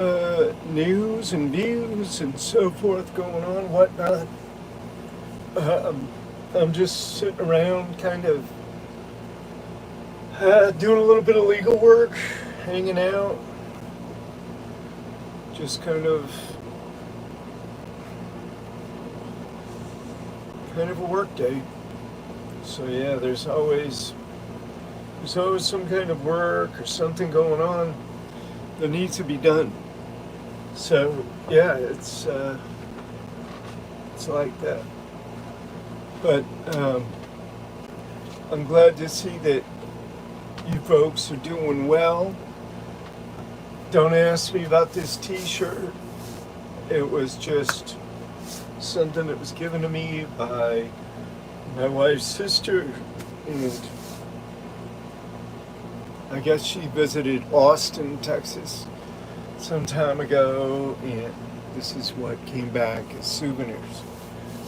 news and views and so forth going on, whatnot. Um, I'm just sitting around kind of doing a little bit of legal work, hanging out, just kind of a work day. So yeah, there's always some kind of work or something going on that needs to be done. So yeah, it's like that. But I'm glad to see that you folks are doing well. Don't ask me about this T-shirt. It was just something that was given to me by my wife's sister, and I guess she visited Austin, Texas, some time ago, and this is what came back as souvenirs.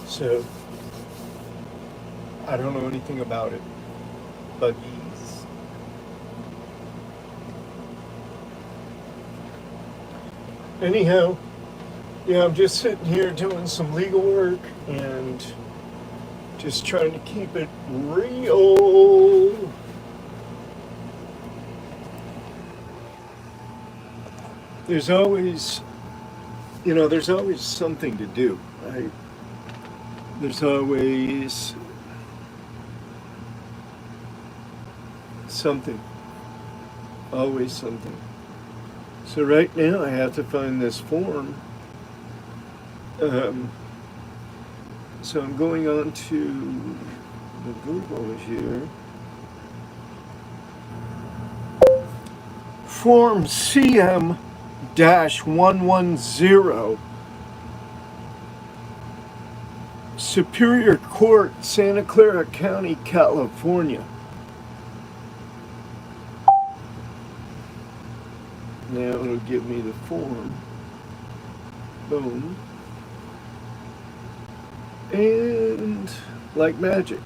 So I don't know anything about it, but anyhow, yeah, I'm just sitting here doing some legal work and just trying to keep it real. There's always, there's always something to do, right? There's always something, always something. So right now I have to find this form. So I'm going on to the Google here. Form CM-110, Superior Court, Santa Clara County, California. Now it'll give me the form. Boom. And like magic,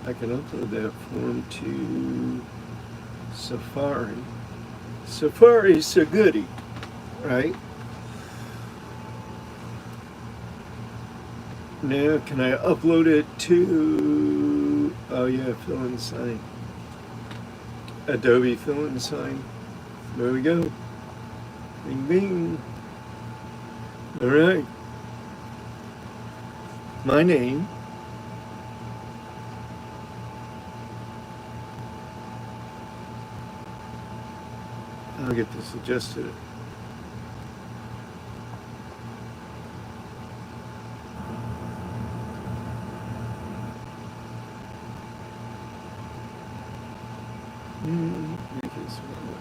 I can upload that form to Safari. Safari's a goodie, right? Now, can I upload it to, oh yeah, fill and sign. Adobe fill and sign. There we go. Bing, bing. All right. My name. I'll get this adjusted. Make it smaller.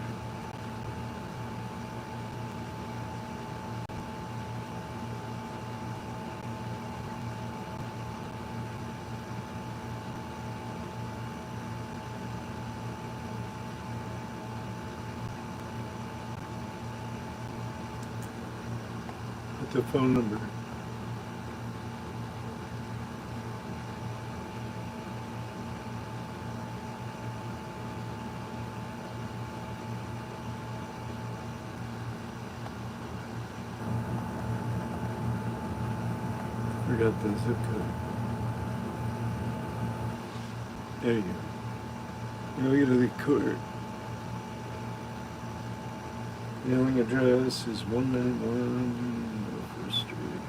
Put the phone number. Forgot the zip code. There you go. Now we go to the court. Mailing address is 191 First Street.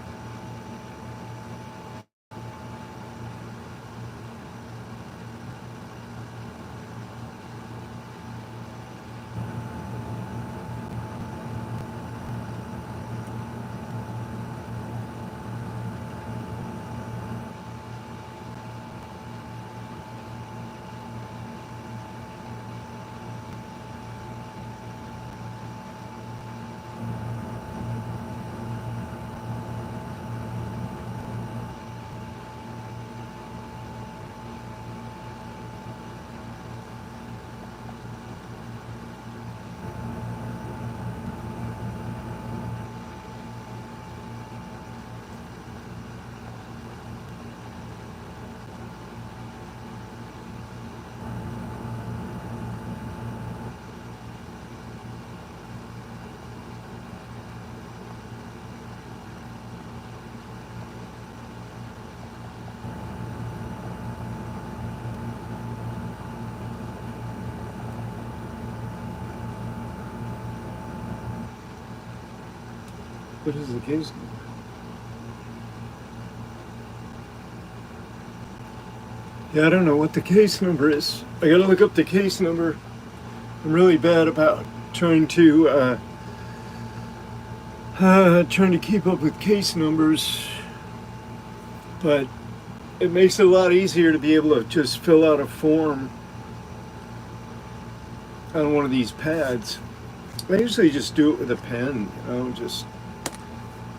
What is the case number? Yeah, I don't know what the case number is. I gotta look up the case number. I'm really bad about trying to keep up with case numbers, but it makes it a lot easier to be able to just fill out a form on one of these pads. I usually just do it with a pen,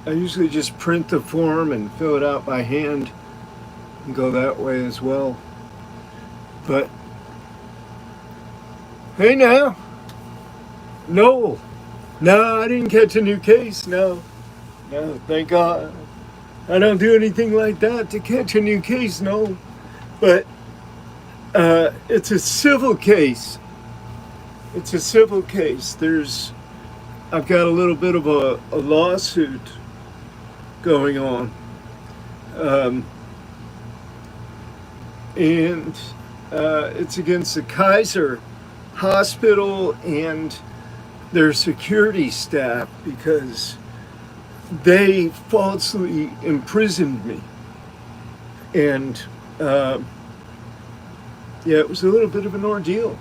I usually just print the form and fill it out by hand and go that way as well. But hey now, no, I didn't catch a new case. No, thank God. I don't do anything like that to catch a new case. No, but it's a civil case. It's a civil case. I've got a little bit of a lawsuit going on. And it's against the Kaiser Hospital and their security staff because they falsely imprisoned me. And yeah, it was a little bit of an ordeal.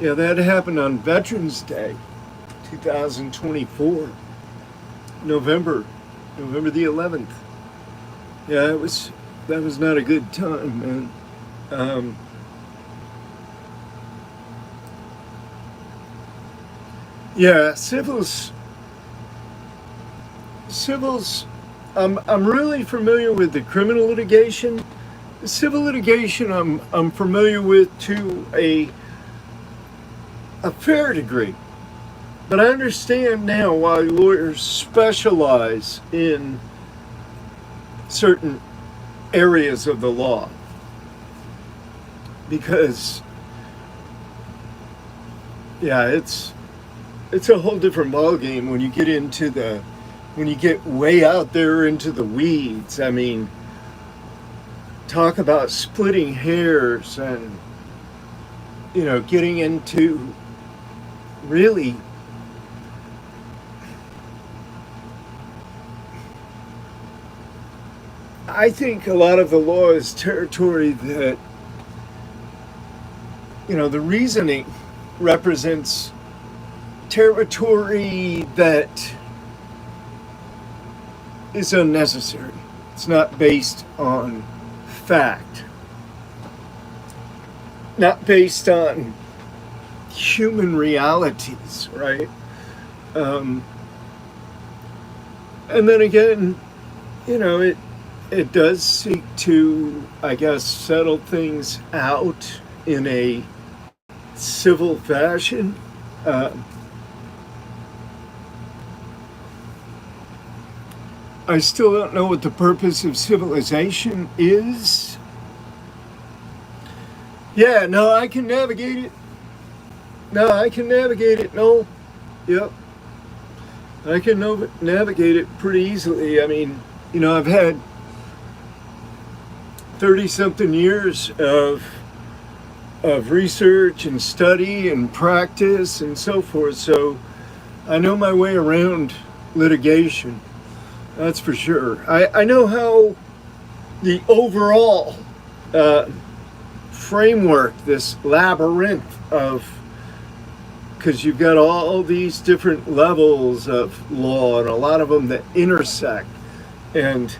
Yeah, that happened on Veterans Day, 2024, November the 11th. Yeah, that was not a good time, man. Yeah, civils. I'm really familiar with the criminal litigation. The civil litigation, I'm familiar with to a fair degree. But I understand now why lawyers specialize in certain areas of the law. Because, yeah, it's a whole different ballgame when you get way out there into the weeds. I mean, talk about splitting hairs and, getting into really I think a lot of the law is territory that, the reasoning represents territory that is unnecessary. It's not based on fact, not based on human realities, right? And then again, it does seek to, I guess, settle things out in a civil fashion. I still don't know what the purpose of civilization is. Yeah, no, I can navigate it. No, yep. I can navigate it pretty easily. I mean, I've had 30-something years of research and study and practice and so forth, so I know my way around litigation. That's for sure. I know how the overall framework, this labyrinth of, because you've got all these different levels of law and a lot of them that intersect. And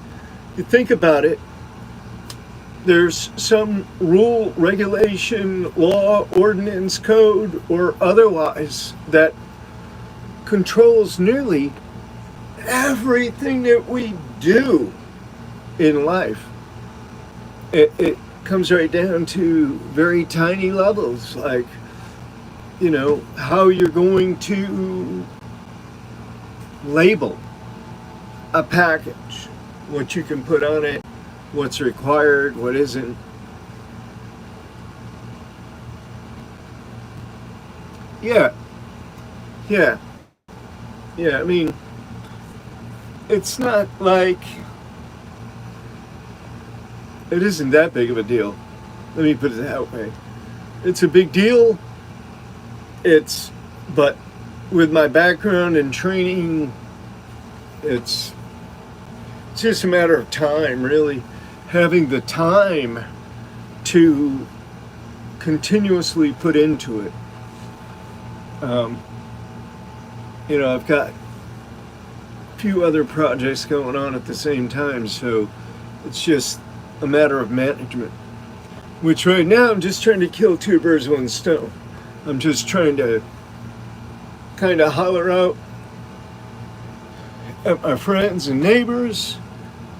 you think about it, there's some rule, regulation, law, ordinance, code, or otherwise that controls nearly everything that we do in life. It comes right down to very tiny levels, like, how you're going to label a package, what you can put on it, what's required, what isn't. Yeah. I mean, it's not like it isn't that big of a deal. Let me put it that way. It's a big deal. But with my background and training It's just a matter of time, really, having the time to continuously put into it. I've got a few other projects going on at the same time, so it's just a matter of management. Which right now I'm just trying to kill two birds with one stone. I'm just trying to kind of holler out at my friends and neighbors.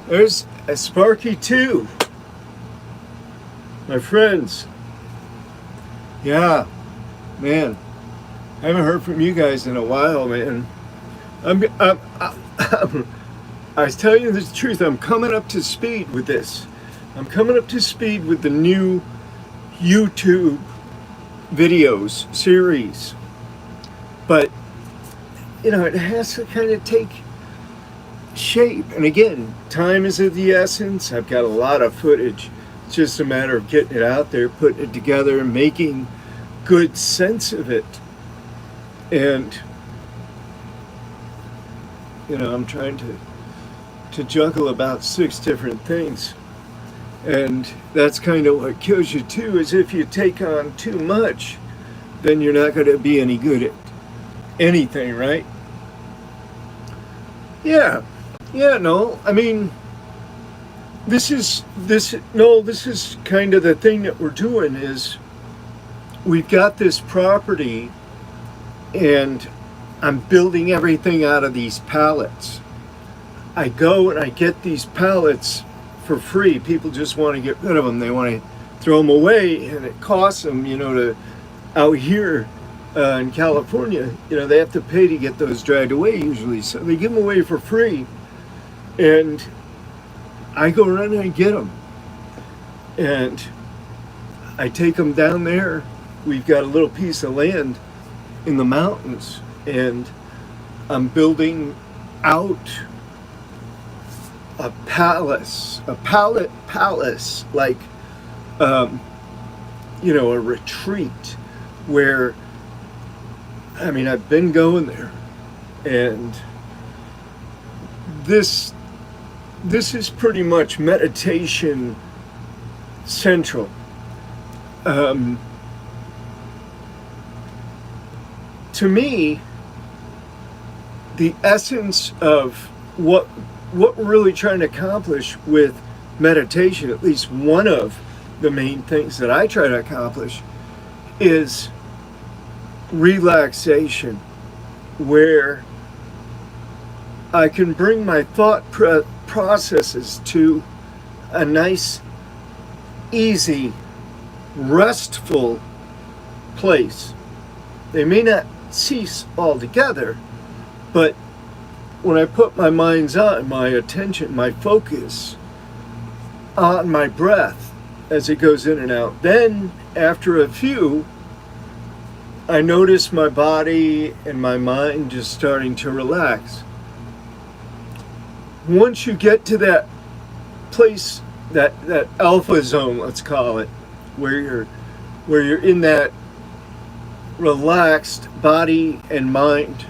There's a Sparky too. My friends. Yeah, man. I haven't heard from you guys in a while, man. I tell you the truth, I'm coming up to speed with this. I'm coming up to speed with the new YouTube videos series. But, it has to kind of take shape. And again, time is of the essence. I've got a lot of footage. It's just a matter of getting it out there, putting it together, and making good sense of it. And, I'm trying to juggle about 6 different things. And that's kind of what kills you too, is if you take on too much, then you're not going to be any good at anything, right? Yeah, no, I mean, this is kind of the thing that we're doing is we've got this property and I'm building everything out of these pallets. I go and I get these pallets for free. People just want to get rid of them. They want to throw them away, and it costs them, to out here in California, they have to pay to get those dragged away usually. So they give them away for free, and I go around and I get them, and I take them down there. We've got a little piece of land in the mountains, and I'm building out a pallet palace, like, a retreat where, I've been going there, and this is pretty much meditation central. To me, the essence of what we're really trying to accomplish with meditation, at least one of the main things that I try to accomplish, is relaxation, where I can bring my thought processes to a nice, easy, restful place. They may not cease altogether, but when I put my mind's eye, my attention, my focus on my breath as it goes in and out, then after a few, I notice my body and my mind just starting to relax. Once you get to that place, that alpha zone, let's call it, where you're in that relaxed body and mind,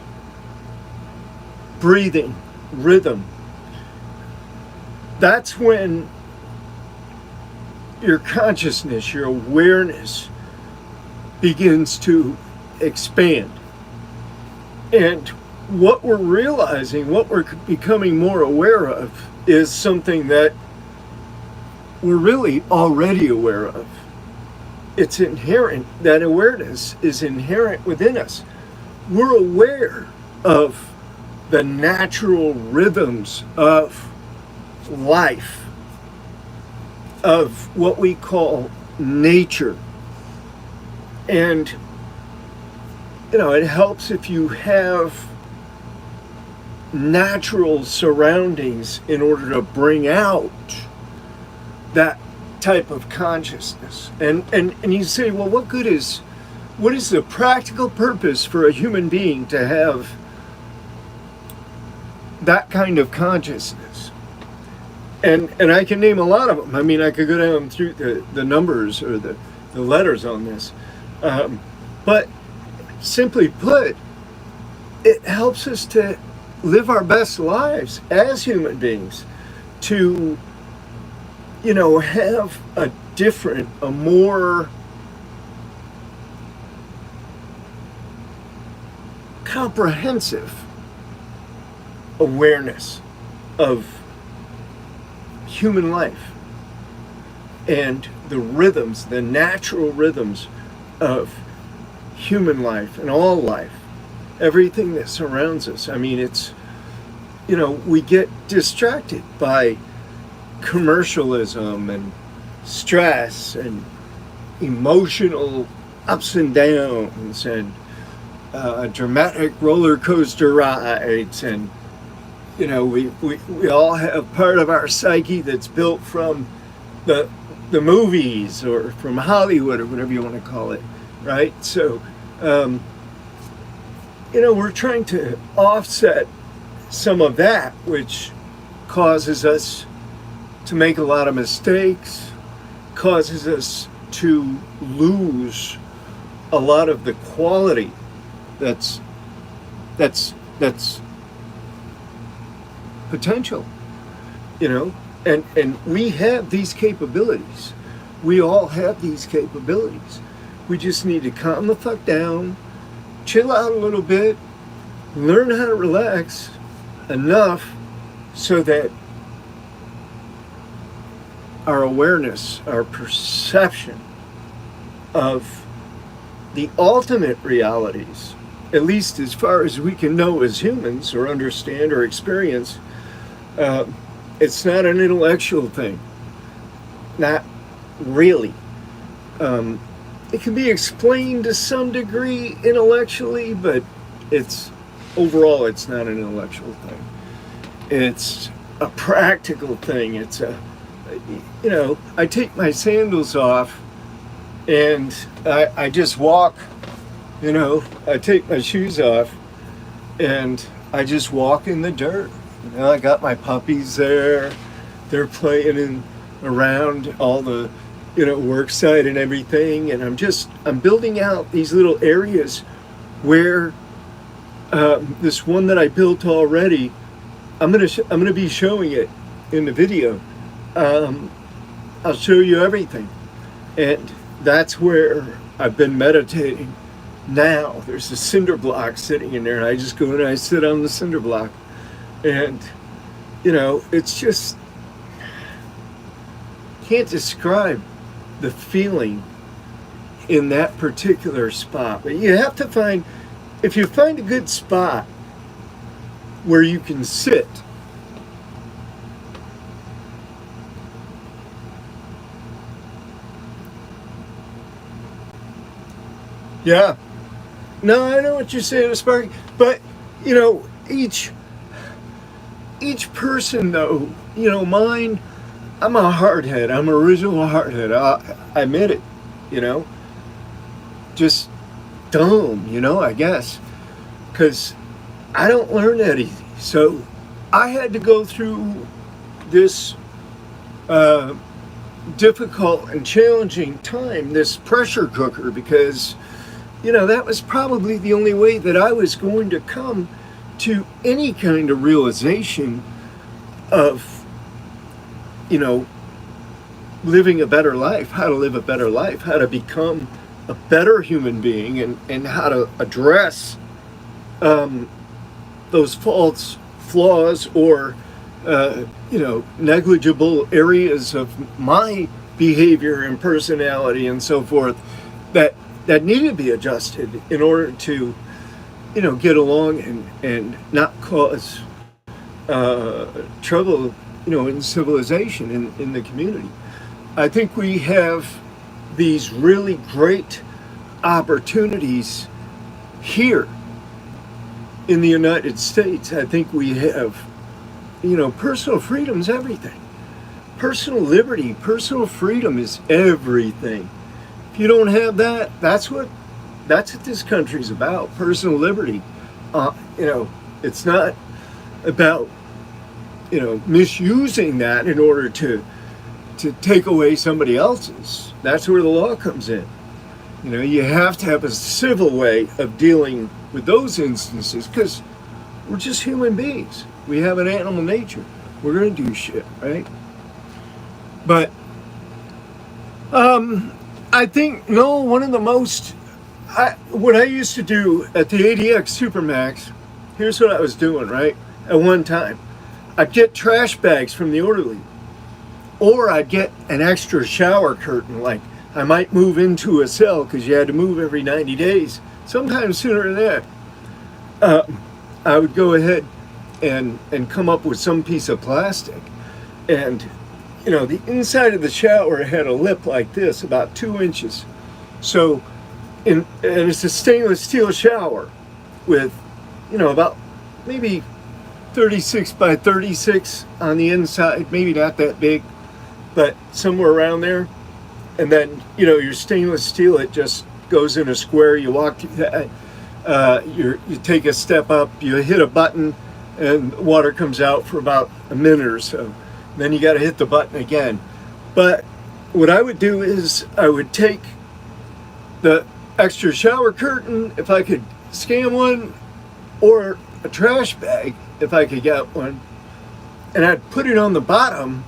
breathing rhythm, that's when your consciousness, your awareness begins to expand. And what we're realizing, what we're becoming more aware of, is something that we're really already aware of. It's inherent. That awareness is inherent within us. We're aware of the natural rhythms of life, of what we call nature. And, it helps if you have natural surroundings in order to bring out that type of consciousness. And you say, well, what is the practical purpose for a human being to have that kind of consciousness? And I can name a lot of them. I could go down through the numbers or the letters on this. But simply put, it helps us to live our best lives as human beings, to, you know, have a different, a more comprehensive awareness of human life and the rhythms, the natural rhythms of human life and all life, everything that surrounds us. I mean, it's, you know, we get distracted by commercialism and stress and emotional ups and downs and dramatic roller coaster rides, and you know, we all have part of our psyche that's built from the movies or from Hollywood or whatever you want to call it, right? So you know, we're trying to offset some of that, which causes us to make a lot of mistakes, causes us to lose a lot of the quality that's potential, you know, and we have these capabilities. We all have these capabilities. We just need to calm the fuck down, chill out a little bit, learn how to relax enough so that our awareness, our perception of the ultimate realities, at least as far as we can know as humans or understand or experience, it's not an intellectual thing. Not really. It can be explained to some degree intellectually, but overall it's not an intellectual thing. It's a practical thing. It's you know, I take my sandals off and I just walk, you know, I take my shoes off and I just walk in the dirt. You know, I got my puppies there. They're playing around all the, you know, work site and everything. And I'm building out these little areas where this one that I built already, I'm gonna be showing it in the video. I'll show you everything. And that's where I've been meditating now. There's a cinder block sitting in there, and I just go and I sit on the cinder block. And, you know, it's just, can't describe the feeling in that particular spot. But you have to find, if you find a good spot where you can sit, yeah. No, I know what you're saying, Sparky. But, you know, each person, though, you know, mine, I'm a hardhead. I'm an original hardhead. I admit it, you know. Just dumb, you know, I guess. Because I don't learn that easy. So I had to go through this difficult and challenging time, this pressure cooker, because, you know, that was probably the only way that I was going to come to any kind of realization of, you know, living a better life, how to live a better life, how to become a better human being, and how to address those false flaws or, you know, negligible areas of my behavior and personality and so forth that need to be adjusted in order to, you know, get along and not cause trouble, you know, in civilization, in the community. I think we have these really great opportunities here in the United States. I think we have, you know, personal freedom is everything. Personal liberty, personal freedom is everything. If you don't have that, that's what this country's about, personal liberty. You know, it's not about, you know, misusing that in order to take away somebody else's. That's where the law comes in. You know, you have to have a civil way of dealing with those instances, because we're just human beings. We have an animal nature. We're gonna do shit, right? But I think one of the most what I used to do at the ADX Supermax. Here's what I was doing, right? At one time, I'd get trash bags from the orderly, or I'd get an extra shower curtain. Like I might move into a cell because you had to move every 90 days. Sometimes sooner than that. I would go ahead and come up with some piece of plastic, and the inside of the shower had a lip like this, about 2 inches. So, and it's a stainless steel shower with, about maybe 36 by 36 on the inside, maybe not that big, but somewhere around there. And then, your stainless steel, it just goes in a square. You walk through that, you take a step up, you hit a button, and water comes out for about a minute or so. Then you got to hit the button again. But what I would do is I would take the extra shower curtain, if I could scan one, or a trash bag, if I could get one, and I'd put it on the bottom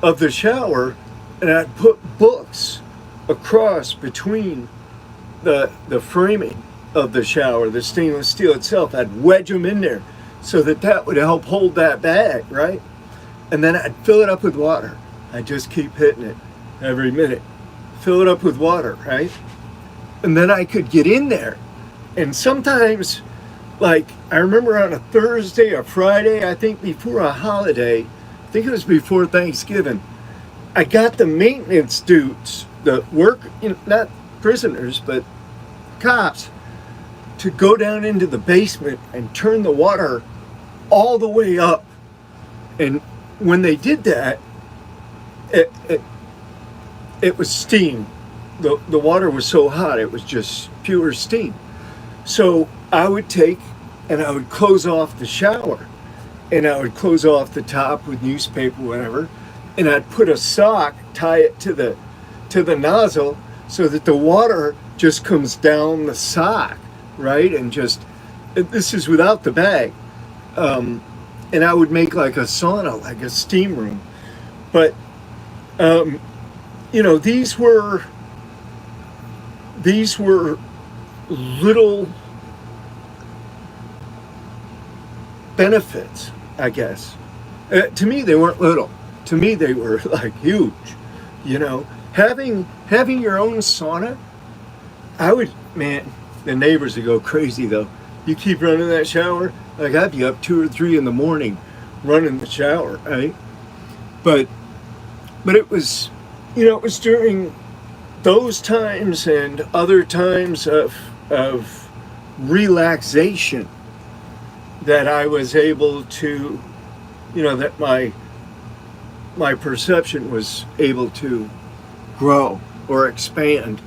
of the shower, and I'd put books across between the framing of the shower, the stainless steel itself. I'd wedge them in there so that would help hold that bag, right? And then I'd fill it up with water. I'd just keep hitting it every minute. Fill it up with water, right? And then I could get in there. And sometimes, like, I remember on a Thursday or Friday, I think before a holiday, I think it was before Thanksgiving, I got the maintenance dudes, the work, not prisoners, but cops, to go down into the basement and turn the water all the way up. And when they did that, it was steam. The water was so hot, it was just pure steam. So I would take and I would close off the shower, and I would close off the top with newspaper, whatever, and I'd put a sock, tie it to the nozzle so that the water just comes down the sock, right? And this is without the bag. And I would make like a sauna, like a steam room. But, these were little benefits, I guess. To me, they weren't little. To me, they were like huge. Having your own sauna, the neighbors would go crazy though. You keep running that shower, like I'd be up 2 or 3 in the morning running the shower, right? But it was, it was during those times and other times of relaxation that I was able to, that my perception was able to grow or expand.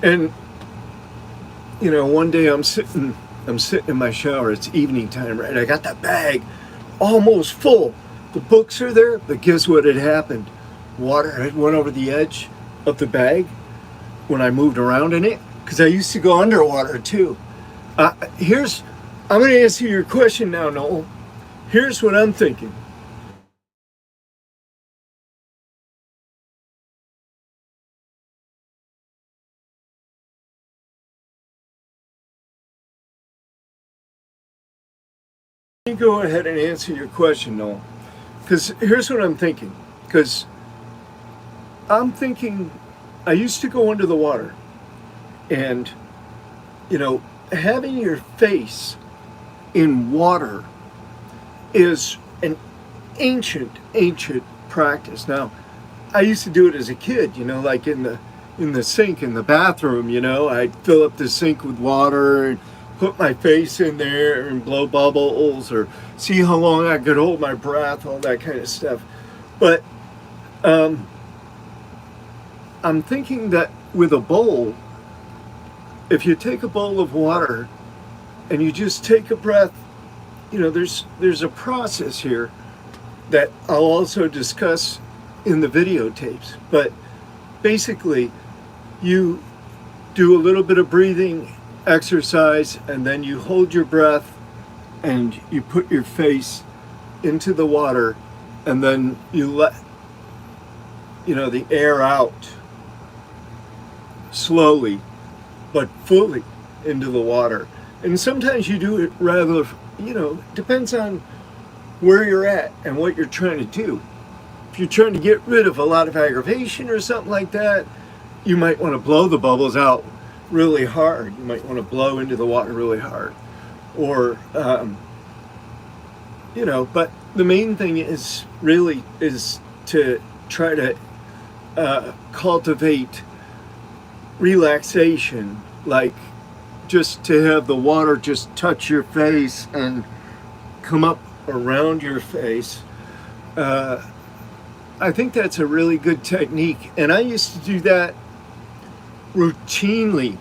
And one day I'm sitting in my shower. It's evening time, right? I got that bag almost full. The books are there, but guess what had happened? Water had went over the edge of the bag when I moved around in it, because I used to go underwater too. I'm going to answer your question now, Noel. Here's what I'm thinking. Let me go ahead and answer your question, Noel. Because here's what I'm thinking. Because I'm thinking, I used to go under the water, and having your face in water is an ancient practice. Now, I used to do it as a kid, like in the sink in the bathroom. I'd fill up the sink with water and put my face in there and blow bubbles, or see how long I could hold my breath, all that kind of stuff. But I'm thinking that with a bowl, if you take a bowl of water and you just take a breath, there's a process here that I'll also discuss in the videotapes. But basically, you do a little bit of breathing exercise, and then you hold your breath and you put your face into the water, and then you let the air out slowly but fully into the water. And sometimes you do it rather, depends on where you're at and what you're trying to do. If you're trying to get rid of a lot of aggravation or something like that, you might want to blow the bubbles out really hard. You might want to blow into the water really hard. Or, but the main thing is to try to cultivate relaxation, like just to have the water just touch your face and come up around your face. I think that's a really good technique, and I used to do that routinely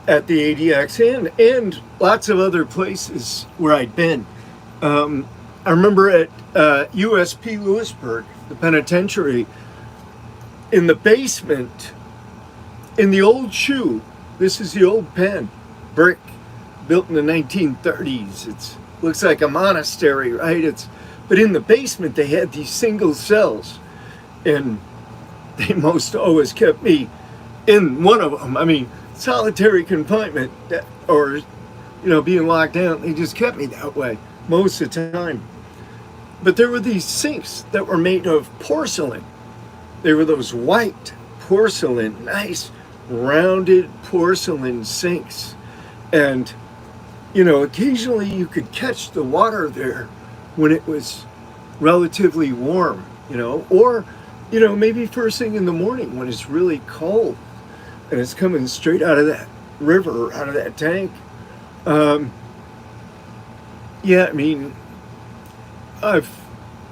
at the ADX and lots of other places where I'd been. I remember at USP Lewisburg, the penitentiary, in the basement, in the old shoe. This is the old pen, brick, built in the 1930s. It looks like a monastery, right? But in the basement they had these single cells, and they most always kept me in one of them. I mean, solitary confinement, or being locked down, they just kept me that way most of the time. But there were these sinks that were made of porcelain. They were those white porcelain, nice rounded porcelain sinks. And occasionally you could catch the water there when it was relatively warm, or maybe first thing in the morning when it's really cold and it's coming straight out of that river, out of that tank. I've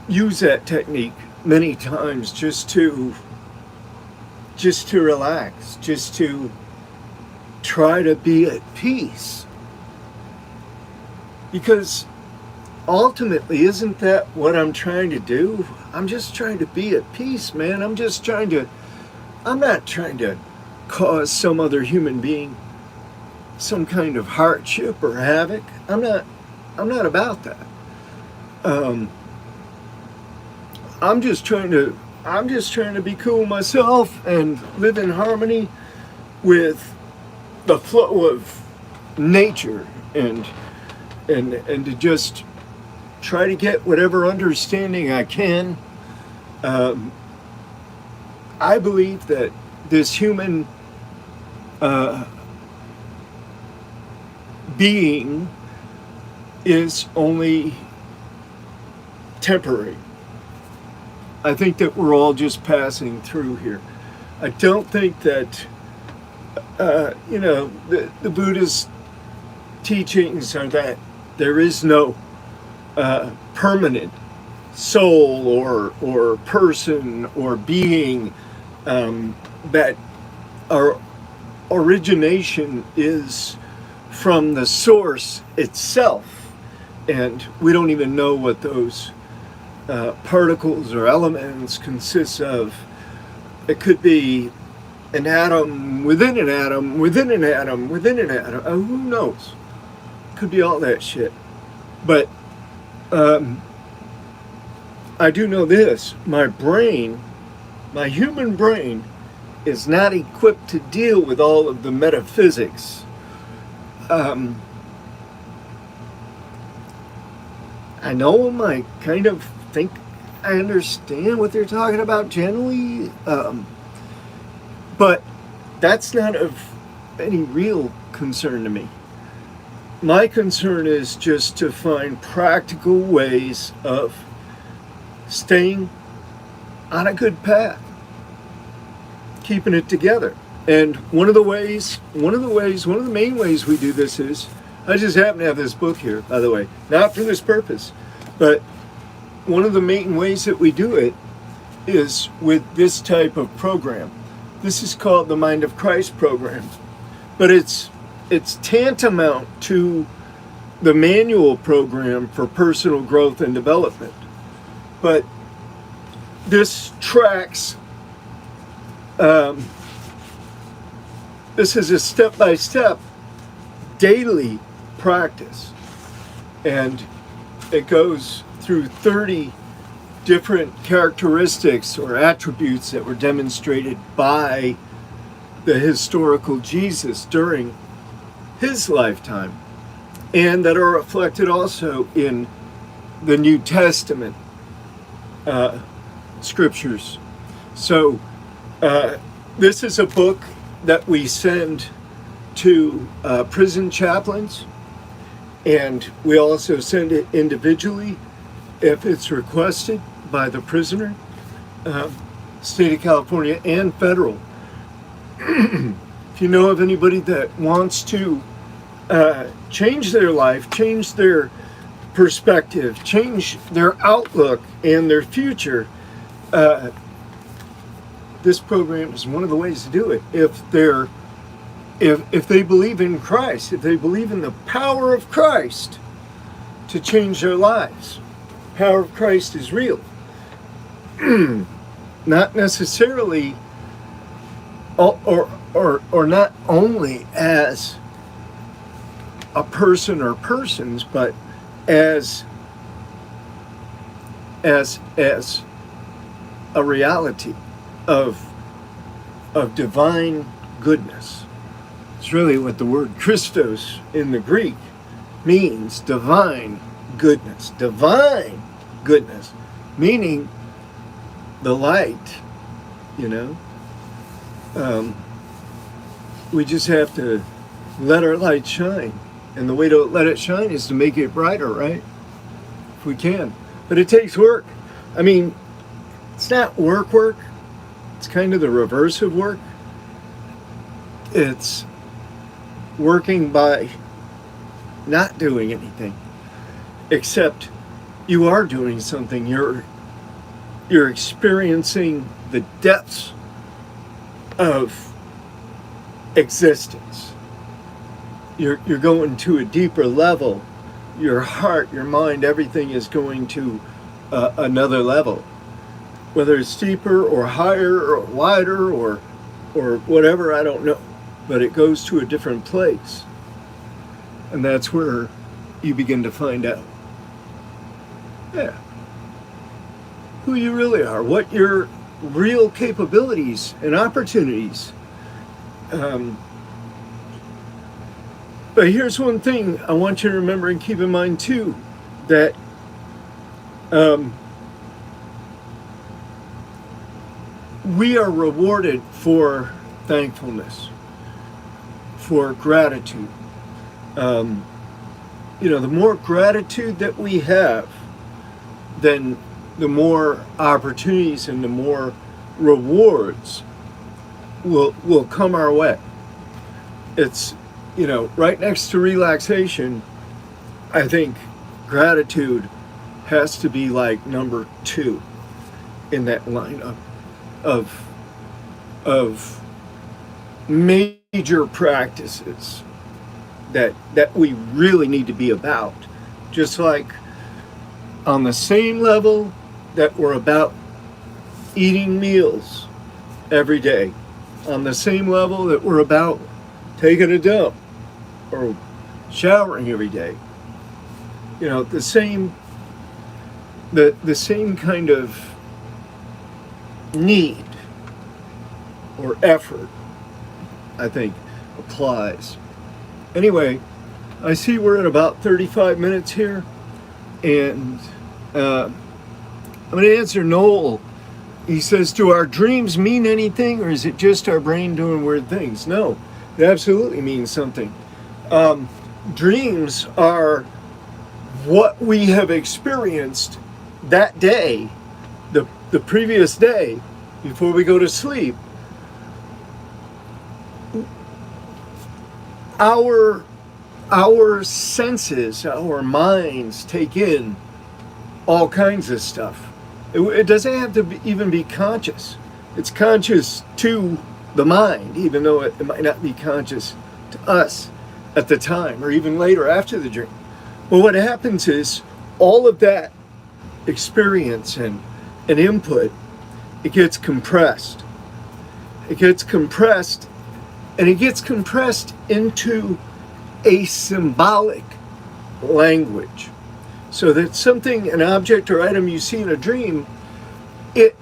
used that technique many times just to relax, just to try to be at peace. Because ultimately, isn't that what I'm trying to do? I'm just trying to be at peace, man. I'm not trying to cause some other human being some kind of hardship or havoc. I'm not about that. I'm just trying to be cool myself and live in harmony with the flow of nature, and to just try to get whatever understanding I can. I believe that this human being is only temporary. I think that we're all just passing through here. I don't think that, the Buddha's teachings are that there is no permanent soul or person or being, that our origination is from the source itself, and we don't even know what those particles or elements consist of. It could be an atom within an atom within an atom within an atom. Who knows? Could be all that shit. But I do know this: my human brain, is not equipped to deal with all of the metaphysics. I know them. I kind of think I understand what they're talking about generally, but that's not of any real concern to me. My concern is just to find practical ways of staying on a good path, keeping it together. And one of the main ways we do this is, I just happen to have this book here, by the way, not for this purpose, but one of the main ways that we do it is with this type of program. This is called the Mind of Christ program, but it's tantamount to the manual program for personal growth and development. But this tracks This is a step-by-step daily practice, and it goes through 30 different characteristics or attributes that were demonstrated by the historical Jesus during his lifetime, and that are reflected also in the New Testament scriptures. So this is a book that we send to prison chaplains, and we also send it individually if it's requested by the prisoner, state of California and federal. If you know of anybody that wants to change their life, change their perspective, change their outlook and their future, this program is one of the ways to do it. If they believe in Christ, if they believe in the power of Christ to change their lives. Power of Christ is real. Not necessarily or not only as a person or persons, but as a reality of divine goodness. It's really what the word Christos in the Greek means, divine goodness. Divine goodness, meaning the light, you know. We just have to let our light shine. And the way to let it shine is to make it brighter, right? If we can. But it takes work. I mean, it's not work. It's kind of the reverse of work. It's working by not doing anything. Except you are doing something. You're experiencing the depths of existence. You're going to a deeper level. Your heart, your mind, everything is going to another level. Whether it's deeper or higher or wider or whatever, I don't know. But it goes to a different place. And that's where you begin to find out. Yeah. Who you really are, what your real capabilities and opportunities. But here's one thing I want you to remember and keep in mind too, that we are rewarded for thankfulness, for gratitude. The more gratitude that we have, then the more opportunities and the more rewards will come our way. It's, right next to relaxation, I think gratitude has to be like number 2 in that lineup of major practices that we really need to be about. Just like on the same level that we're about eating meals every day, on the same level that we're about taking a dump or showering every day. The same kind of need or effort, I think, applies. Anyway, I see we're at about 35 minutes here, and I'm going to answer Noel. He says, do our dreams mean anything, or is it just our brain doing weird things? No, it absolutely means something. Dreams are what we have experienced that day, the previous day, before we go to sleep. Our senses, our minds take in all kinds of stuff. It doesn't have to even be conscious. It's conscious to the mind, even though it might not be conscious to us at the time or even later after the dream. Well, what happens is all of that experience and input, it gets compressed. It gets compressed and it gets compressed into a symbolic language. So that something, an object or item you see in a dream, it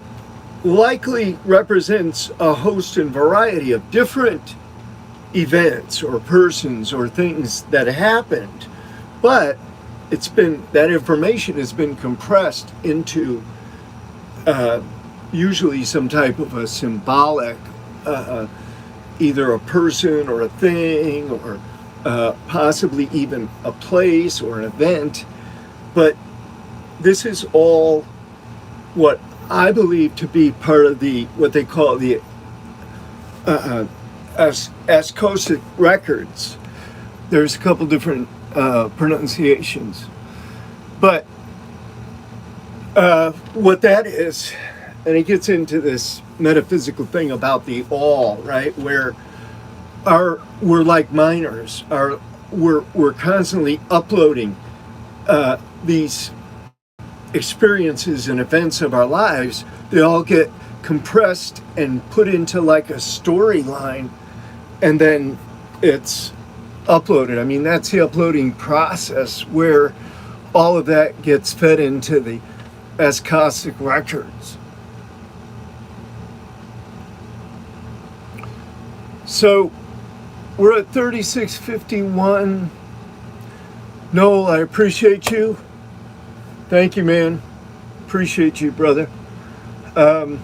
likely represents a host and variety of different events or persons or things that happened, but that information has been compressed into usually some type of a symbolic, either a person or a thing, or possibly even a place or an event. But this is all what I believe to be part of what they call the Ascosic records. There's a couple different pronunciations, but what that is, and it gets into this metaphysical thing about the all, right? Where we're like miners. We're constantly uploading these experiences and events of our lives. They all get compressed and put into like a storyline, and then it's uploaded. I mean, that's the uploading process where all of that gets fed into the Ascosic records. So we're at 36:51. Noel, I appreciate you. Thank you, man. Appreciate you, brother. I'm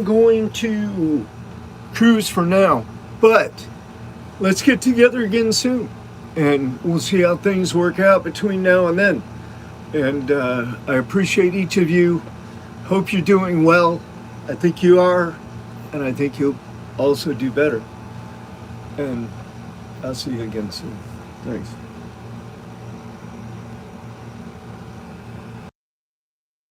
going to cruise for now, but let's get together again soon, and we'll see how things work out between now and then. And I appreciate each of you. Hope you're doing well. I think you are, and I think you'll also do better. And I'll see you again soon. Thanks.